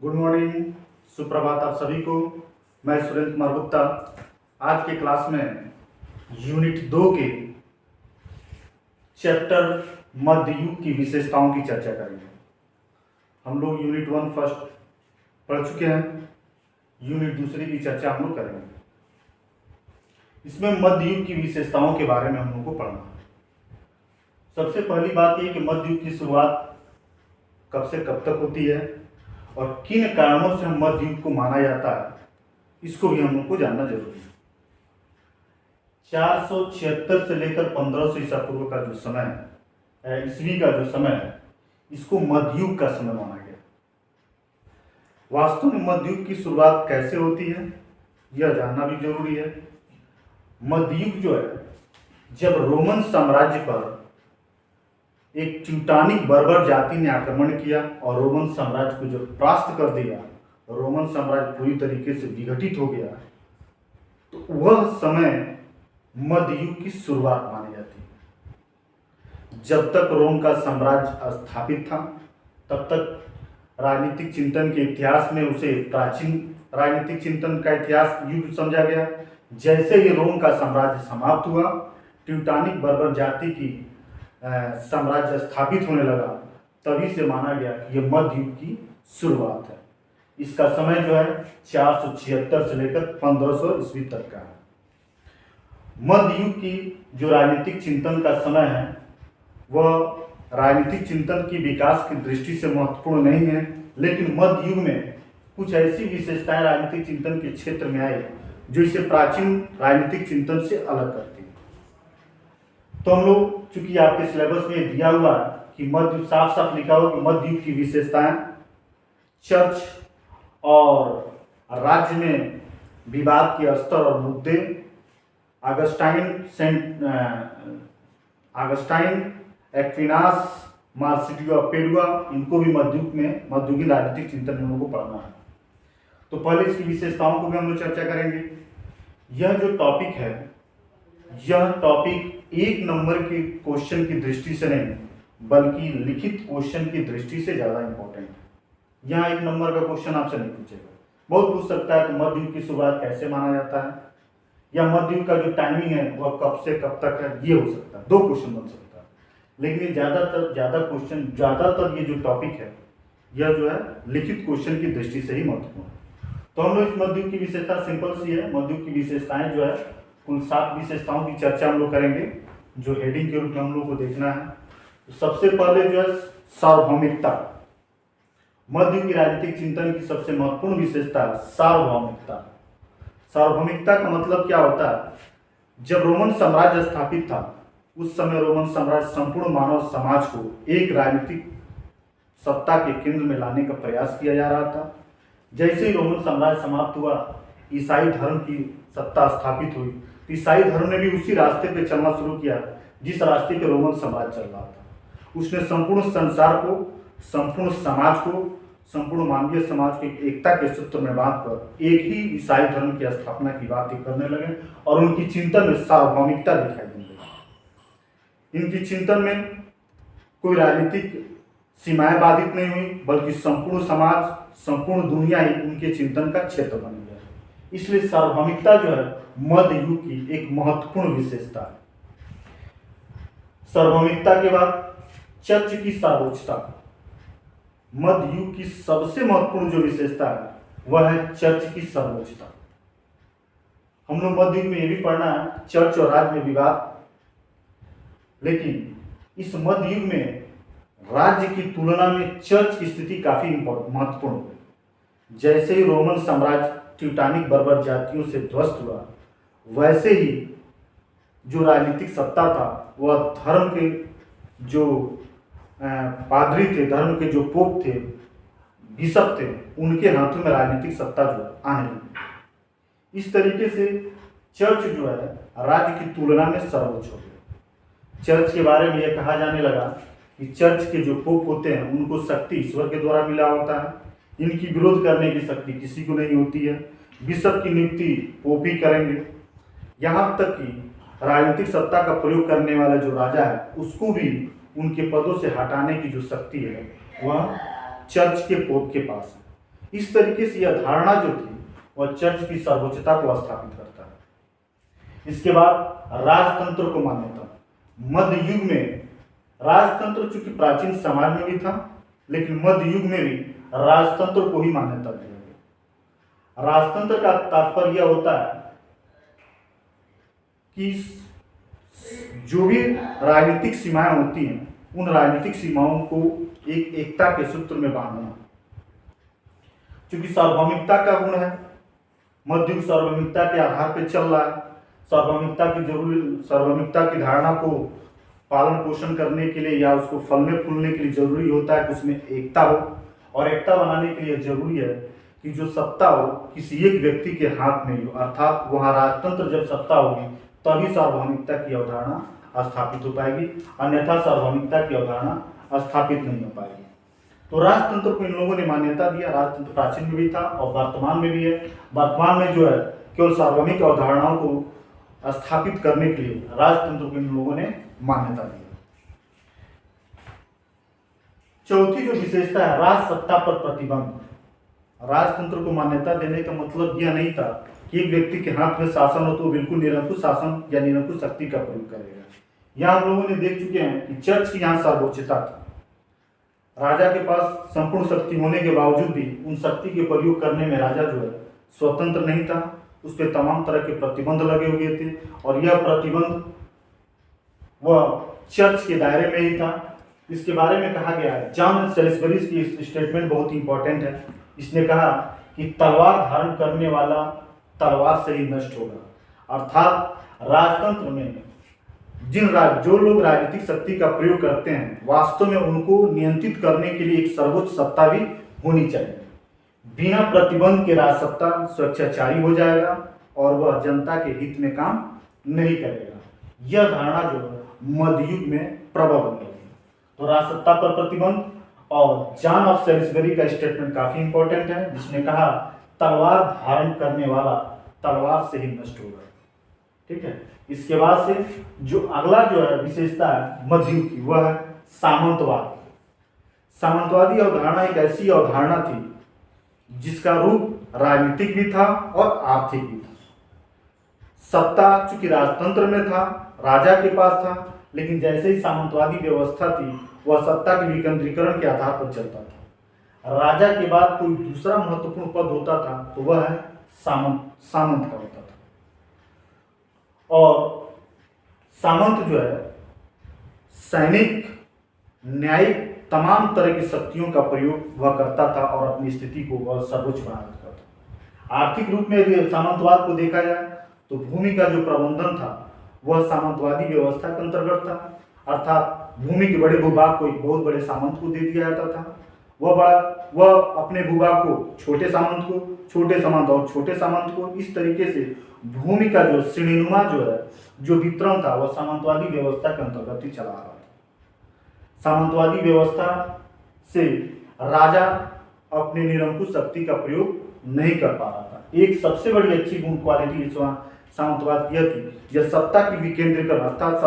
Good morning, सुप्रभात आप सभी को। मैं सुरेंद्र कुमार गुप्ता आज के क्लास में यूनिट 2 के चैप्टर मध्य युग की विशेषताओं की चर्चा करेंगे। हम लोग यूनिट 1 फर्स्ट पढ़ चुके हैं, यूनिट दूसरी की चर्चा हम लोग करेंगे। इसमें मध्य युग की विशेषताओं के बारे में हम लोग को पढ़ना है। सबसे पहली बात यह कि मध्य युग की शुरुआत कब से कब तक होती है और किन कारणों से मध्य युग को माना जाता है, इसको भी हम लोग को जानना जरूरी है। 476 से लेकर 1500 ईसा पूर्व का जो समय है, ईस्वी का जो समय है, इसको मध्य युग का समय माना गया। वास्तव में मध्य युग की शुरुआत कैसे होती है यह जानना भी जरूरी है। मध्य युग जो है, जब रोमन साम्राज्य पर एक ट्यूटानिक बर्बर जाति ने आक्रमण किया और रोमन साम्राज्य को जब परास्त कर दिया, रोमन साम्राज्य पूरी तरीके से विघटित हो गया, तो वह समय मध्य युग की शुरुआत मानी जाती है। जब तक रोम का साम्राज्य स्थापित था, तब तक राजनीतिक चिंतन के इतिहास में उसे प्राचीन राजनीतिक चिंतन का इतिहास युग समझा गया। जैसे ही रोम का साम्राज्य समाप्त हुआ, ट्यूटानिक बर्बर जाति की साम्राज्य स्थापित होने लगा, तभी से माना गया कि यह मध्य युग की शुरुआत है। इसका समय जो है 476 से लेकर 1500 ईस्वी तक का है। मध्य युग की जो राजनीतिक चिंतन का समय है, वह राजनीतिक चिंतन की विकास की दृष्टि से महत्वपूर्ण नहीं है, लेकिन मध्य युग में कुछ ऐसी विशेषताएं राजनीतिक चिंतन के क्षेत्र में आई जो इसे प्राचीन राजनीतिक चिंतन से अलग करती है। तो हम लोग, चूंकि आपके सिलेबस में दिया हुआ है कि मध्य, साफ साफ लिखा हुआ कि मध्य युग की विशेषताएं चर्च और राज्य में विवाद के स्तर और मुद्दे, आगस्टाइन, एक्विनास, मार्सिडियो पेडुआ, इनको भी मध्ययुगीन राजनीतिक चिंतन में हम लोग को पढ़ना है। तो पहले इसकी विशेषताओं को भी हम लोग चर्चा करेंगे। यह जो टॉपिक है, यह टॉपिक एक नंबर के क्वेश्चन की दृष्टि से नहीं, बल्कि लिखित क्वेश्चन की दृष्टि से ज्यादा इंपॉर्टेंट है। यहाँ एक नंबर का क्वेश्चन आपसे नहीं पूछेगा, बहुत पूछ सकता है तो मध्य युग की शुरुआत कैसे माना जाता है, या मध्य युग का जो टाइमिंग है वह कब से कब तक है, ये हो सकता है। 2 क्वेश्चन बन सकता है, लेकिन ये ज्यादातर ये जो टॉपिक है, यह जो है लिखित क्वेश्चन की दृष्टि से ही महत्वपूर्ण है। तो हम लोग इस मध्य युग की विशेषता सिंपल सी है। मध्य युग की विशेषताएं जो है, कुल 7 विशेषताओं की चर्चा हम लोग करेंगे, जो हेडिंग के रूप में हम लोग को देखना है। तो सबसे पहले जो है सार्वभौमिकता। मध्य युग की राजनीतिक चिंतन की सबसे महत्वपूर्ण विशेषता है सार्वभौमिकता। सार्वभौमिकता का मतलब क्या होता है? जब रोमन साम्राज्य स्थापित था, उस समय रोमन साम्राज्य संपूर्ण मानव समाज को एक राजनीतिक सत्ता के केंद्र में लाने का प्रयास किया जा रहा था। जैसे ही रोमन साम्राज्य समाप्त हुआ, ईसाई धर्म की सत्ता स्थापित हुई, तो ईसाई धर्म ने भी उसी रास्ते पे चलना शुरू किया जिस रास्ते पे रोमन साम्राज्य चल रहा था। उसने संपूर्ण संसार को, संपूर्ण समाज को, संपूर्ण मानवीय समाज को एकता के सूत्र में बांधकर एक ही ईसाई धर्म की स्थापना की बात करने लगे और उनकी चिंतन में सार्वभौमिकता दिखाई देने लगी। इनकी चिंतन में कोई राजनीतिक सीमाएं बाधित नहीं हुई, बल्कि संपूर्ण समाज, संपूर्ण दुनिया ही उनके चिंतन का क्षेत्र बन गया। इसलिए सार्वभौमिकता जो है मध्य युग की एक महत्वपूर्ण विशेषता है। सार्वभौमिकता के बाद चर्च की सर्वोच्चता। मध्य युग की सबसे महत्वपूर्ण जो विशेषता है वह है चर्च की सर्वोच्चता। हम लोग मध्य युग में यह भी पढ़ना है चर्च और राज्य में विवाद, लेकिन इस मध्य युग में राज्य की तुलना में चर्च की स्थिति काफी महत्वपूर्ण है। जैसे ही रोमन साम्राज्य ट्यूटानिक बर्बर जातियों से ध्वस्त हुआ, वैसे ही जो राजनीतिक सत्ता था, वह धर्म के जो पादरी थे, धर्म के जो पोप थे, बिशप थे, उनके हाथों में राजनीतिक सत्ता जो आने लगी। इस तरीके से चर्च जो है राज्य की तुलना में सर्वोच्च हो गया। चर्च के बारे में यह कहा जाने लगा कि चर्च के जो पोप होते हैं, उनको शक्ति ईश्वर के द्वारा मिला होता है। इनकी विरोध करने की शक्ति किसी को नहीं होती है। बिशप की नियुक्ति पोप ही करेंगे। यहाँ तक कि राजनीतिक सत्ता का प्रयोग करने वाला जो राजा है, उसको भी उनके पदों से हटाने की जो शक्ति है वह चर्च के पोप के पास है। इस तरीके से यह धारणा जो थी वह चर्च की सर्वोच्चता को स्थापित करता है। इसके बाद राजतंत्र को मान्यता। मध्य युग में राजतंत्र चूंकि प्राचीन समाज में भी था, लेकिन मध्य युग में भी राजतंत्र को ही मान्यता दिया गया। राजतंत्र का तात्पर्य यह होता है कि जो भी राजनीतिक सीमाएं होती हैं, उन राजनीतिक सीमाओं को एक एकता के सूत्र में बांधना। क्योंकि सार्वभौमिकता का गुण है, मध्य युग सार्वभौमिकता के आधार पर चल रहा है। सार्वभौमिकता की धारणा को पालन पोषण करने के लिए या उसको फलने फूलने के लिए जरूरी होता है कि उसमें एकता हो, और एकता बनाने के लिए जरूरी है कि जो सत्ता हो किसी एक व्यक्ति के हाथ में हो, अर्थात वहाँ राजतंत्र जब सत्ता होगी तभी सार्वभौमिकता की अवधारणा स्थापित हो पाएगी, अन्यथा सार्वभौमिकता की अवधारणा स्थापित नहीं हो पाएगी। तो राजतंत्र को इन लोगों ने मान्यता दिया। राजतंत्र प्राचीन में भी था और वर्तमान में भी है। वर्तमान में जो है केवल सार्वभौमिक अवधारणाओं को स्थापित करने के लिए राजतंत्र को इन लोगों ने मान्यता दी। चौथी जो विशेषता है राज सत्ता पर प्रतिबंध। राजतंत्र को मान्यता देने का मतलब यह नहीं था कि एक व्यक्ति के हाथ में शासन हो तो बिल्कुल निरंकुश शासन या निरंकुश शक्ति का प्रयोग करेगा। यहाँ हम लोगों ने देख चुके हैं कि चर्च की यहाँ सर्वोच्चता थी। राजा के पास संपूर्ण शक्ति होने के बावजूद भी उन शक्ति के प्रयोग करने में राजा जो है स्वतंत्र नहीं था। उस पर तमाम तरह के प्रतिबंध लगे हुए थे, और यह प्रतिबंध वह चर्च के दायरे में ही था। इसके बारे में कहा गया है, जॉन सेलिसबरी की स्टेटमेंट बहुत इंपॉर्टेंट है। इसने कहा कि तलवार धारण करने वाला तलवार से ही नष्ट होगा। अर्थात राजतंत्र में जो लोग राजनीतिक शक्ति का प्रयोग करते हैं, वास्तव में उनको नियंत्रित करने के लिए एक सर्वोच्च सत्ता भी होनी चाहिए। बिना प्रतिबंध के राजसत्ता स्वेच्छाचारी हो जाएगा और वह जनता के हित में काम नहीं करेगा। यह धारणा जो मध्य युग में प्रबल हो गई। तो राजसत्ता पर प्रतिबंध, और जॉन ऑफ सेलिसबरी का स्टेटमेंट काफी इंपॉर्टेंट है, जिसने कहा तलवार धारण करने वाला तलवार से ही नष्ट होगा। ठीक है। इसके बाद से जो अगला जो है विशेषता है मध्य युग की, वह है सामंतवाद। सामंतवादी अवधारणा एक ऐसी अवधारणा थी जिसका रूप राजनीतिक भी था और आर्थिक भी था। सत्ता चूंकि राजतंत्र में था, राजा के पास था, लेकिन जैसे ही सामंतवादी व्यवस्था थी वह सत्ता के विकेंद्रीकरण के आधार पर चलता था। राजा के बाद कोई दूसरा महत्वपूर्ण पद होता था तो वह है सामंत का होता था। और सामंत जो है सैनिक, न्यायिक, तमाम तरह की शक्तियों का प्रयोग वह करता था और अपनी स्थिति को वह सर्वोच्च बना रखता था। आर्थिक रूप में यदि सामंतवाद को देखा जाए तो भूमि का जो प्रबंधन था वह सामंतवादी व्यवस्था के अंतर्गत था। अर्थात भूमि के बड़े भूभाग को एक बहुत बड़े सामंत को दे दिया जाता था। वह अपने भूभाग को छोटे सामंत को, छोटे सामंत और छोटे सामंत को, इस तरीके से भूमि का जो श्रेणीनुमा जो है जो वितरण था वह सामंतवादी व्यवस्था के अंतर्गत ही चला आ रहा था। सामंतवादी व्यवस्था से राजा अपने निरंकुश शक्ति का प्रयोग नहीं कर पा रहा था। एक सबसे बड़ी अच्छी गुण क्वालिटी इस सामंतवाद यह थी, यह सत्ता की विकेंद्रीकरण, अर्थात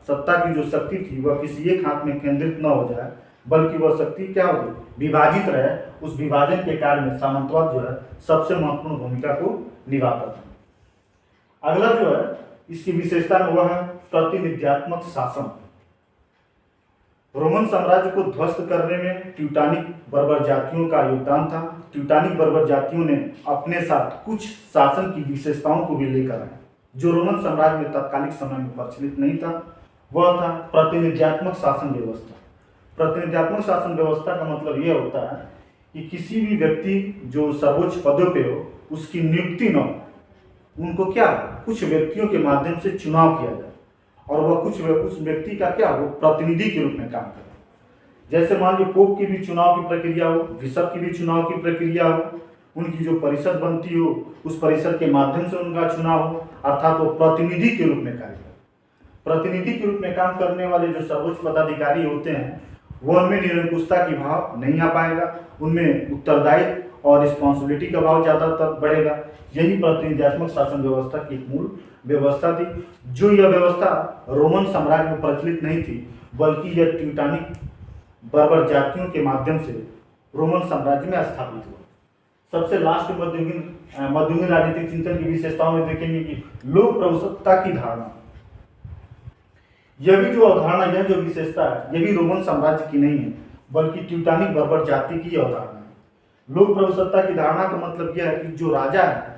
सत्ता की जो शक्ति थी वह किसी एक हाथ में केंद्रित न हो जाए, बल्कि वह शक्ति क्या हो विभाजित रहे। उस विभाजन के कार्य में सामंतवाद जो है सबसे महत्वपूर्ण भूमिका को निभाता था। अगला जो है इसकी विशेषता में वह है प्रतिनिध्यात्मक शासन। रोमन साम्राज्य को ध्वस्त करने में ट्यूटानिक बर्बर जातियों का योगदान था। ट्यूटानिक बर्बर जातियों ने अपने साथ कुछ शासन की विशेषताओं को भी लेकर आए जो रोमन साम्राज्य में तत्कालिक समय में प्रचलित नहीं था। वह था प्रतिनिध्यात्मक शासन व्यवस्था। प्रतिनिध्यात्मक शासन व्यवस्था का मतलब यह होता है कि किसी भी व्यक्ति जो सर्वोच्च पदों पे हो उसकी नियुक्ति न हो, उनको क्या कुछ व्यक्तियों के माध्यम से चुनाव किया जाए और वह उस व्यक्ति का क्या वो प्रतिनिधि के रूप में काम करे। जैसे मान लो पोप की भी चुनाव की प्रक्रिया हो, बिशप की भी चुनाव की प्रक्रिया हो, उनकी जो परिषद बनती हो उस परिषद के माध्यम से उनका चुनाव हो, अर्थात वो प्रतिनिधि के रूप में कार्य करे। प्रतिनिधि के रूप में काम करने वाले जो सर्वोच्च पदाधिकारी होते हैं वो उनमें निरंकुशता की भाव नहीं आ पाएगा, उनमें उत्तरदायित्व और रिस्पॉन्सिबिलिटी का भाव ज़्यादातर बढ़ेगा। यही प्रतिनिध्यात्मक शासन व्यवस्था की एक मूल व्यवस्था थी। जो यह व्यवस्था रोमन साम्राज्य में प्रचलित नहीं थी, बल्कि यह ट्यूटानिक बर्बर जातियों के माध्यम से रोमन साम्राज्य में स्थापित हुआ। सबसे लास्ट मध्ययुगीन राजनीतिक चिंतन की विशेषताओं में देखेंगे कि लोक प्रभुसत्ता की धारणा। यह भी जो अवधारणा, यह जो विशेषता है, यह भी रोमन साम्राज्य की नहीं है, बल्कि ट्यूटानिक बर्बर जाति की अवधारणा है। लोक प्रभुसत्ता की धारणा का मतलब यह है कि जो राजा है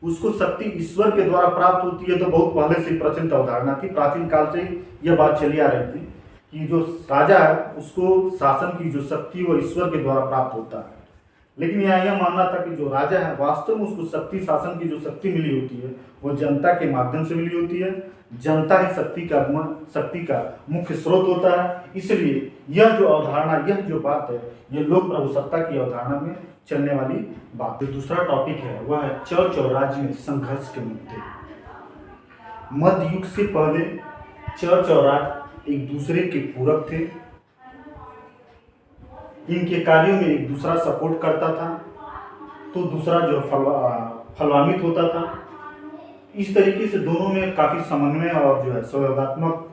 उसको शक्ति ईश्वर के द्वारा प्राप्त होती है। तो बहुत पहले से प्रचलित अवधारणा थी, प्राचीन काल से यह बात चली आ रही थी कि जो राजा है उसको शासन की जो शक्ति वो ईश्वर के द्वारा प्राप्त होता है। लेकिन यहाँ यह मानना था कि जो राजा है वास्तव में उसको शक्ति, शासन की जो शक्ति मिली होती है वो जनता के माध्यम से मिली होती है। जनता ही शक्ति का मुख्य स्रोत होता है। इसलिए यह जो अवधारणा, यह जो बात है, यह लोक प्रभुसत्ता की अवधारणा में चलने वाली बात है। दूसरा टॉपिक है वह है चर्च और राज्य में संघर्ष के मुद्दे। मध्य युग से पहले चर्च और राज्य एक दूसरे के पूरक थे। इनके कार्यों में एक दूसरा सपोर्ट करता था तो दूसरा जो फलवान्वित होता था। इस तरीके से दोनों में काफ़ी समन्वय और जो है सहयोगात्मक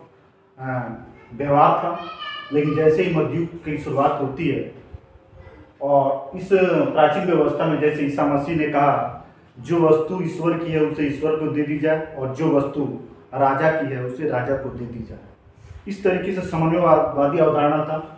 व्यवहार था। लेकिन जैसे ही मध्ययुग की शुरुआत होती है और इस प्राचीन व्यवस्था में जैसे ईसा मसीह ने कहा जो वस्तु ईश्वर की है उसे ईश्वर को दे दी जाए और जो वस्तु राजा की है उसे राजा को दे दी जाए, इस तरीके से समन्वयवादी अवधारणा था।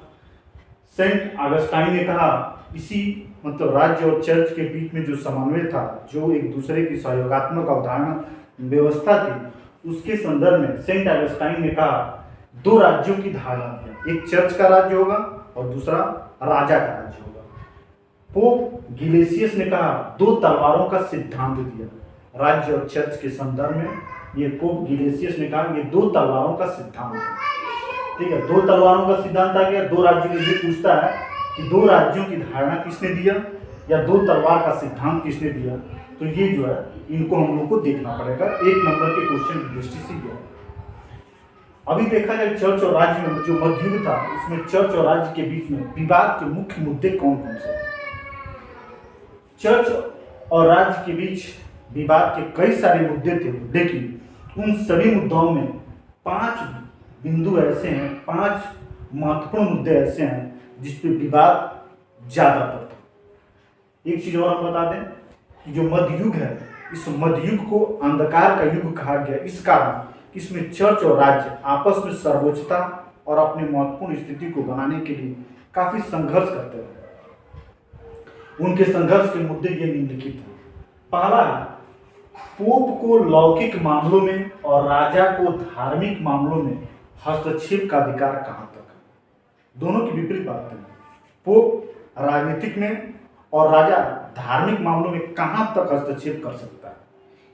सेंट ऑगस्टाइन ने कहा इसी मतलब राज्य और चर्च के बीच में जो समन्वय था, जो एक दूसरे की सहयोगात्मक अवधारणा व्यवस्था थी, उसके संदर्भ में सेंट ऑगस्टाइन ने कहा दो राज्यों की धारणा दिया, एक चर्च का राज्य होगा और दूसरा राजा का राज्य होगा। पोप गिलेसियस ने कहा दो तलवारों का सिद्धांत दिया, राज्य और चर्च के संदर्भ में। ये पोप गिलेसियस ने कहा ये दो तलवारों का सिद्धांत है। ठीक है, दो तलवारों का सिद्धांत आ गया। दो राज्यों में ये पूछता है कि दो राज्यों की धारणा किसने दिया या दो तलवार का सिद्धांत किसने दिया, तो ये जो है इनको हम लोग को देखना पड़ेगा। एक नंबर के क्वेश्चन की दृष्टि से यह अभी देखा जाए चर्च और राज्य में जो मध्ययुग था उसमें चर्च और राज्य के बीच में विवाद के मुख्य मुद्दे कौन कौन से थे। चर्च और राज्य के बीच विवाद के कई सारे मुद्दे थे, लेकिन उन सभी मुद्दों में 5 बिंदु ऐसे हैं, 5 महत्वपूर्ण मुद्दे ऐसे हैं जिस पे विवाद ज्यादातर था। एक चीज और हम बता दें कि जो मध्ययुग है, इस मध्ययुग को अंधकार का युग कहा गया इस कारण इसमें चर्च और राज्य आपस में सर्वोच्चता और अपने महत्वपूर्ण स्थिति को बनाने के लिए काफी संघर्ष करते रहे। उनके संघर्ष के मुद्दे ये निम्नलिखित हैं। पहला है पोप को लौकिक मामलों में और राजा को धार्मिक मामलों में हस्तक्षेप का अधिकार कहां तक है। दोनों की विपरीत बातें हैं। पोप राजनीतिक में और राजा धार्मिक मामलों में कहां तक हस्तक्षेप कर सकता है,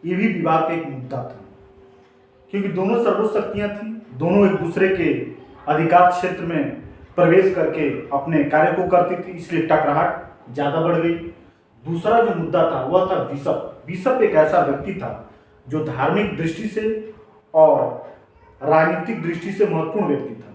ये भी विवाद का एक मुद्दा था, क्योंकि दोनों सर्वोच्च शक्तियां थी, दोनों एक दूसरे के अधिकार क्षेत्र में प्रवेश करके अपने कार्य को करती थी, इसलिए टकराहट ज्यादा बढ़ गई। दूसरा जो मुद्दा था वह था बिशप। बिशप एक ऐसा व्यक्ति था जो धार्मिक दृष्टि से और राजनीतिक दृष्टि से महत्वपूर्ण व्यक्ति था।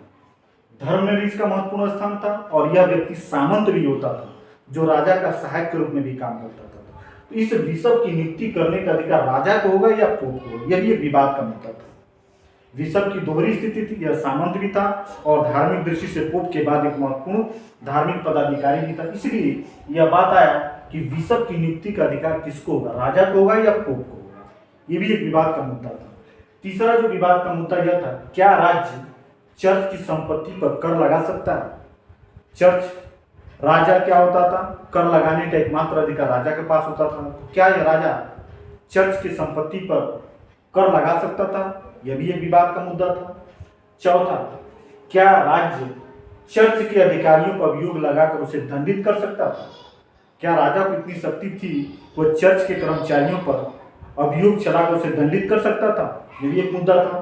धर्म में भी इसका महत्वपूर्ण स्थान था और यह व्यक्ति सामंत भी होता था जो राजा का सहायक के रूप में भी काम करता था। तो इस बिशप की नियुक्ति करने का अधिकार राजा को होगा या पोप को होगा, यह भी एक विवाद का मुद्दा था। बिशप की दोहरी स्थिति थी, यह सामंत भी था और धार्मिक दृष्टि से पोप के बाद एक महत्वपूर्ण धार्मिक पदाधिकारी भी था। इसलिए यह बात आया कि बिशप की नियुक्ति का अधिकार किसको होगा, राजा को होगा या पोप को होगा, यह भी एक विवाद का मुद्दा था। तीसरा जो विवाद का मुद्दा यह था क्या राज्य चर्च की संपत्ति पर कर लगा सकता है। चर्च राजा क्या होता था, कर लगाने का एकमात्र अधिकार राजा के पास होता था, तो क्या यह राजा चर्च की संपत्ति पर कर लगा सकता था, यह भी एक विवाद का मुद्दा था। चौथा, क्या राज्य चर्च के अधिकारियों पर अभियोग लगाकर उसे दंडित कर सकता था। क्या राजा को इतनी शक्ति थी वह चर्च के कर्मचारियों पर अभियोग चलाकर उसे दंडित कर सकता था, यह भी एक मुद्दा था।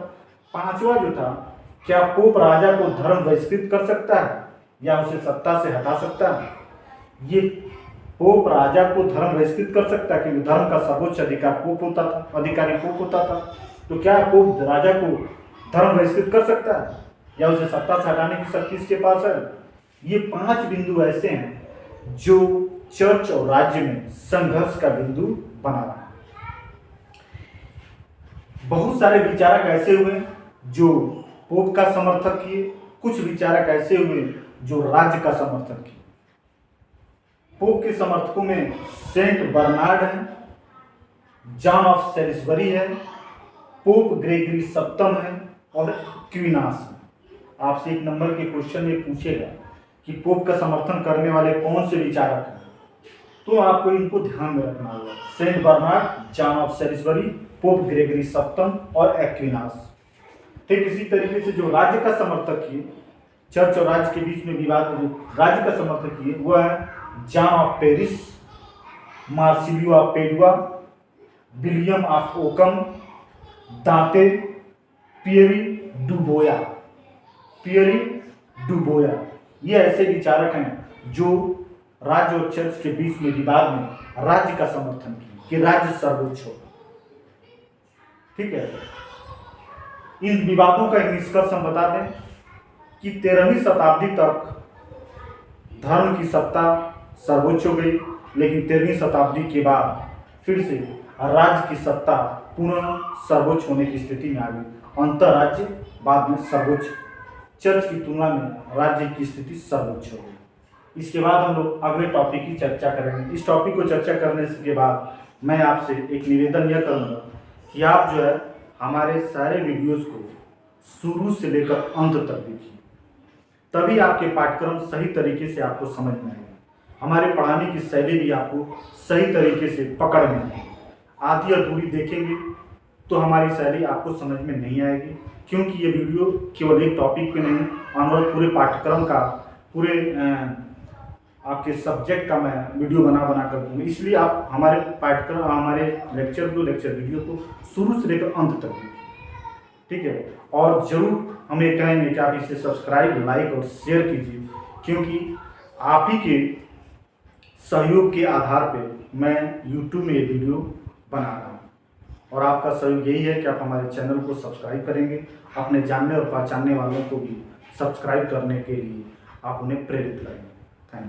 पांचवा जो था, क्या पोप राजा को धर्म बहिष्कृत कर सकता है या उसे सत्ता से हटा सकता है। ये पोप राजा को धर्म बहिष्कृत कर सकता है क्योंकि धर्म का सर्वोच्च अधिकार पोप होता था, अधिकारी पोप होता था। तो क्या पोप राजा को धर्म बहिष्कृत कर सकता है या उसे सत्ता से हटाने की शक्ति इसके पास है। ये 5 बिंदु ऐसे हैं जो चर्च और राज्य में संघर्ष का बिंदु बना रहा है। बहुत सारे विचारक ऐसे हुए जो पोप का समर्थक किए, कुछ विचारक ऐसे हुए जो राज्य का समर्थन किए। पोप के समर्थकों में सेंट बर्नार्ड है, जॉन ऑफ सेलिसबरी है, पोप ग्रेगरी सप्तम है और क्विनास है। आपसे 1 नंबर के क्वेश्चन में पूछेगा कि पोप का समर्थन करने वाले कौन से विचारक हैं, तो आपको इनको ध्यान में रखना होगा। Saint Bernard, John of Salisbury, Pope Gregory सप्तम और एक्विनास। ठीक इसी तरीके से जो राज्य का समर्थक किए, चर्च और राज्य के बीच में विवाद में जो राज्य का समर्थक किए वह है John of Paris, Marsilio of Padua, William of Ockham, Dante, Pierre डुबोया। ये ऐसे विचारक हैं जो राज्य और चर्च के बीच में विवाद में राज्य का समर्थन किए कि राज्य सर्वोच्च हो। ठीक है, इन विवादों का एक निष्कर्ष हम बता दें कि 13वीं शताब्दी तक धर्म की सत्ता सर्वोच्च हो गई, लेकिन 13वीं शताब्दी के बाद फिर से राज्य की सत्ता पुनः सर्वोच्च होने की स्थिति में आ गई। अंतर्राज्य बाद में सर्वोच्च, चर्च की तुलना में राज्य की स्थिति सर्वोच्च हो गई। इसके बाद हम लोग अगले टॉपिक की चर्चा करेंगे। इस टॉपिक को चर्चा करने के बाद मैं आपसे एक निवेदन यह करूँगा कि आप जो है हमारे सारे वीडियोस को शुरू से लेकर अंत तक देखिए, तभी आपके पाठ्यक्रम सही तरीके से आपको समझ में आएगा। हमारे पढ़ाने की शैली भी आपको सही तरीके से पकड़ में आएगी। आधी अधूरी देखेंगे तो हमारी शैली आपको समझ में नहीं आएगी, क्योंकि ये वीडियो केवल एक टॉपिक पे नहीं, अनुरोध पूरे पाठ्यक्रम का, पूरे आपके सब्जेक्ट का मैं वीडियो बना कर दूँगा। इसलिए आप हमारे पाठ्यक्रम, हमारे लेक्चर वीडियो को शुरू से लेकर अंत तक देखिए। ठीक है, और ज़रूर हम ये कहेंगे कि आप इसे सब्सक्राइब, लाइक और शेयर कीजिए, क्योंकि आप ही के सहयोग के आधार पे मैं YouTube में ये वीडियो बना रहा हूँ। और आपका सहयोग यही है कि आप हमारे चैनल को सब्सक्राइब करेंगे, अपने जानने और पहचानने वालों को भी सब्सक्राइब करने के लिए आप उन्हें प्रेरित करेंगे।